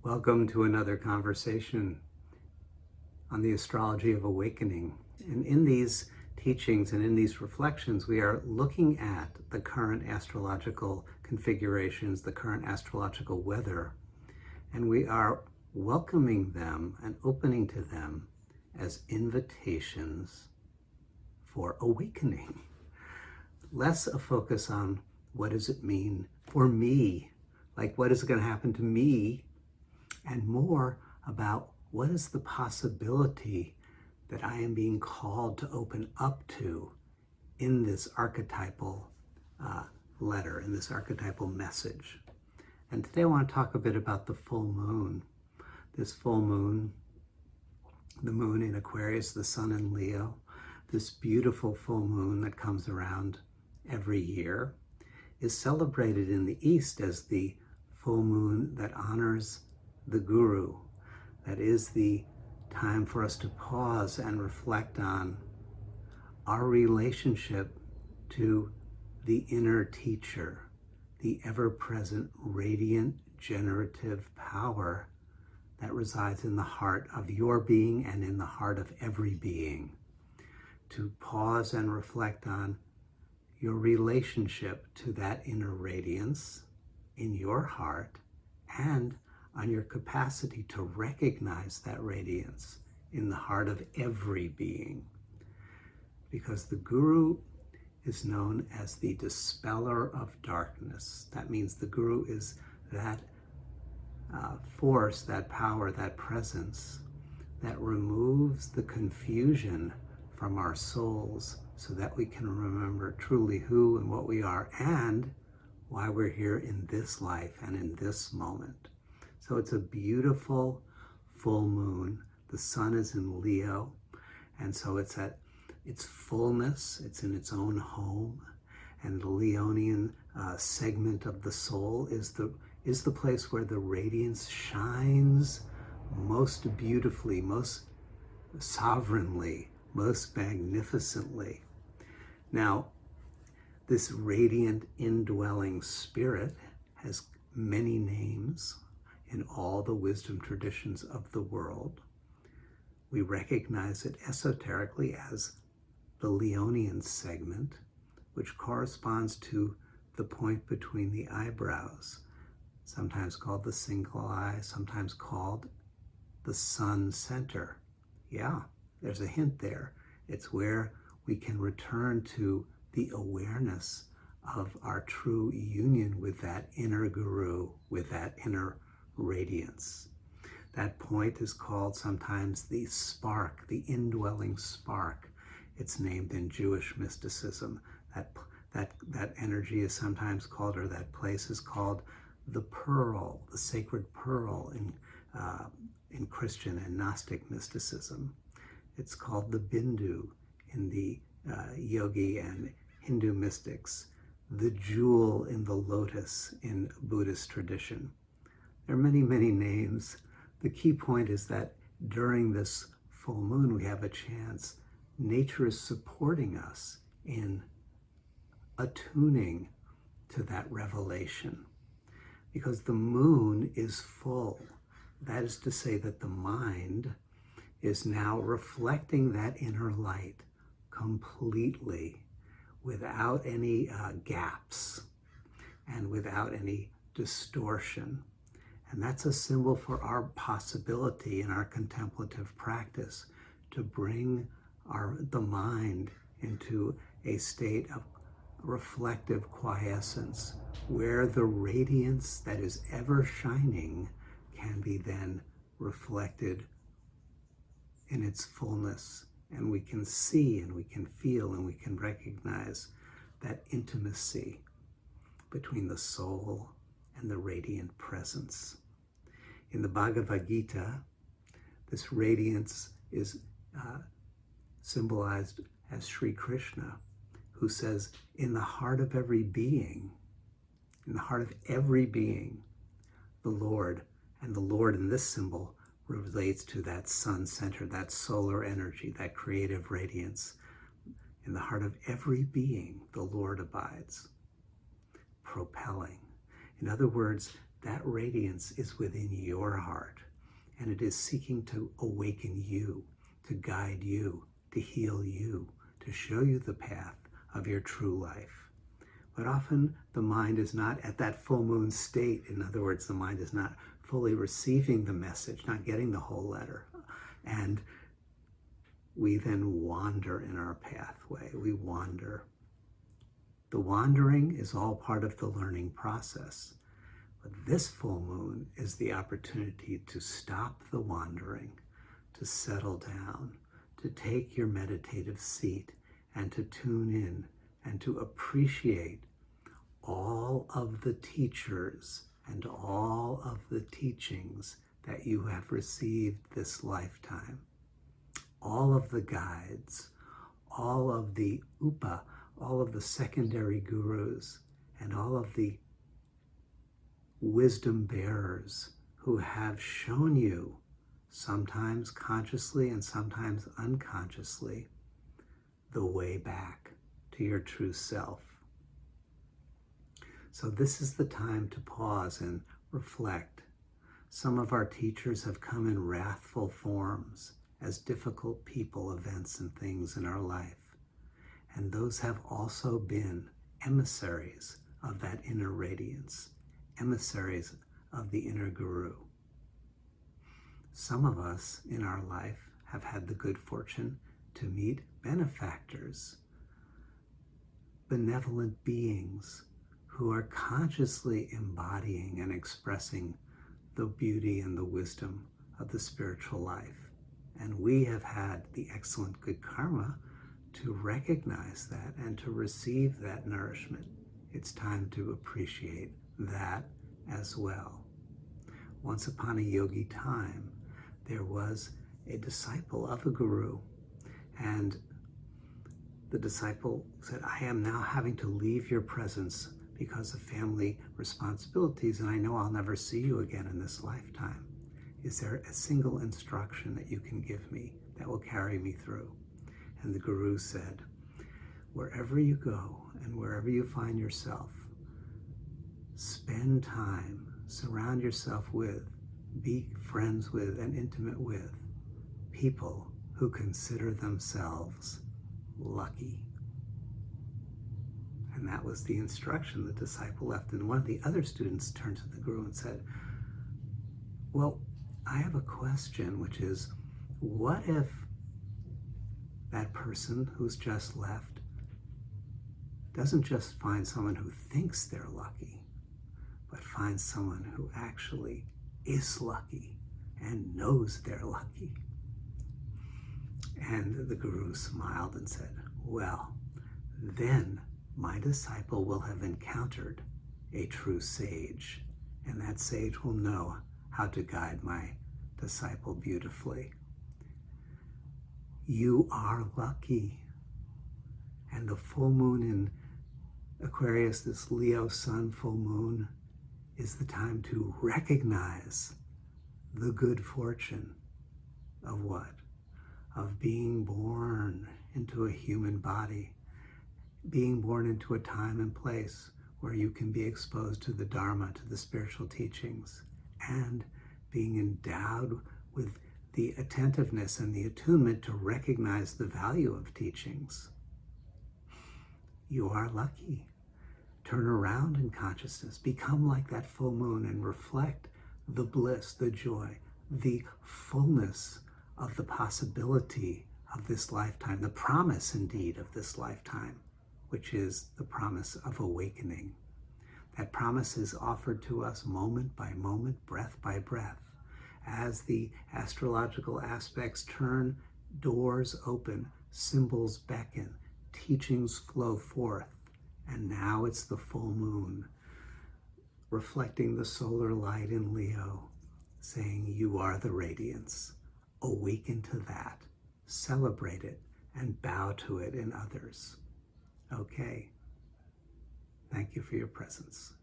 Welcome to another conversation on the astrology of awakening. And in these teachings and in these reflections, we are looking at the current astrological configurations, the current astrological weather, and we are welcoming them and opening to them as invitations for awakening. Less a focus on what does it mean for me, like what is going to happen to me, and more about what is the possibility that I am being called to open up to in this archetypal letter, in this archetypal message. And today I want to talk a bit about the full moon. This full moon, the moon in Aquarius, the sun in Leo, this beautiful full moon that comes around every year, is celebrated in the East as the full moon that honors the Guru. That is the time for us to pause and reflect on our relationship to the inner teacher, the ever-present, radiant, generative power that resides in the heart of your being and in the heart of every being. To pause and reflect on your relationship to that inner radiance in your heart and on your capacity to recognize that radiance in the heart of every being. Because the Guru is known as the dispeller of darkness. That means the Guru is that force, that power, that presence that removes the confusion from our souls so that we can remember truly who and what we are and why we're here in this life and in this moment. So it's a beautiful full moon. The sun is in Leo, and so it's at its fullness. It's in its own home, and the Leonian segment of the soul is the place where the radiance shines most beautifully, most sovereignly, most magnificently. Now, this radiant indwelling spirit has many names in all the wisdom traditions of the world. We recognize it esoterically as the Leonian segment, which corresponds to the point between the eyebrows, sometimes called the single eye, sometimes called the sun center. Yeah, there's a hint there. It's where we can return to the awareness of our true union with that inner Guru, with that inner radiance. That point is called sometimes the spark, the indwelling spark. It's named in Jewish mysticism. That energy is sometimes called, or that place is called, the pearl, the sacred pearl in Christian and Gnostic mysticism. It's called the bindu in the yogi and Hindu mystics, the jewel in the lotus in Buddhist tradition. There are many, many names. The key point is that during this full moon, we have a chance. Nature is supporting us in attuning to that revelation, because the moon is full. That is to say that the mind is now reflecting that inner light completely, without any gaps and without any distortion. And that's a symbol for our possibility in our contemplative practice to bring the mind into a state of reflective quiescence, where the radiance that is ever shining can be then reflected in its fullness. And we can see and we can feel and we can recognize that intimacy between the soul and the radiant presence. In the Bhagavad Gita, this radiance is symbolized as Sri Krishna, who says, in the heart of every being, the Lord, and the Lord in this symbol relates to that sun center, that solar energy, that creative radiance. In the heart of every being, the Lord abides, propelling. In other words, that radiance is within your heart, and it is seeking to awaken you, to guide you, to heal you, to show you the path of your true life. But often the mind is not at that full moon state. In other words, the mind is not fully receiving the message, not getting the whole letter. And we then wander in our pathway. We wander. The wandering is all part of the learning process. But this full moon is the opportunity to stop the wandering, to settle down, to take your meditative seat and to tune in and to appreciate all of the teachers and all of the teachings that you have received this lifetime. All of the guides, all of the upa, all of the secondary gurus, and all of the wisdom bearers who have shown you, sometimes consciously and sometimes unconsciously, the way back to your true self. So this is the time to pause and reflect. Some of our teachers have come in wrathful forms as difficult people, events, and things in our life. And those have also been emissaries of that inner radiance, emissaries of the inner guru. Some of us in our life have had the good fortune to meet benefactors, benevolent beings who are consciously embodying and expressing the beauty and the wisdom of the spiritual life. And we have had the excellent good karma to recognize that and to receive that nourishment. It's time to appreciate that as well. Once upon a yogi time, there was a disciple of a guru, and the disciple said, I am now having to leave your presence because of family responsibilities, and I know I'll never see you again in this lifetime. Is there a single instruction that you can give me that will carry me through? And the guru said, wherever you go and wherever you find yourself, spend time, surround yourself with, be friends with and intimate with people who consider themselves lucky. And that was the instruction the disciple left. And one of the other students turned to the guru and said, well, I have a question, which is, what if that person who's just left doesn't just find someone who thinks they're lucky, but finds someone who actually is lucky and knows they're lucky? And the guru smiled and said, well, then my disciple will have encountered a true sage, and that sage will know how to guide my disciple beautifully. You are lucky. And the full moon in Aquarius, this Leo sun full moon, is the time to recognize the good fortune of what? Of being born into a human body, being born into a time and place where you can be exposed to the Dharma, to the spiritual teachings, and being endowed with the attentiveness and the attunement to recognize the value of teachings. You are lucky. Turn around in consciousness, become like that full moon and reflect the bliss, the joy, the fullness of the possibility of this lifetime, the promise indeed of this lifetime, which is the promise of awakening. That promise is offered to us moment by moment, breath by breath. As the astrological aspects turn, doors open, symbols beckon, teachings flow forth. And now it's the full moon, reflecting the solar light in Leo, saying, you are the radiance. Awaken to that, celebrate it, and bow to it in others. Okay. Thank you for your presence.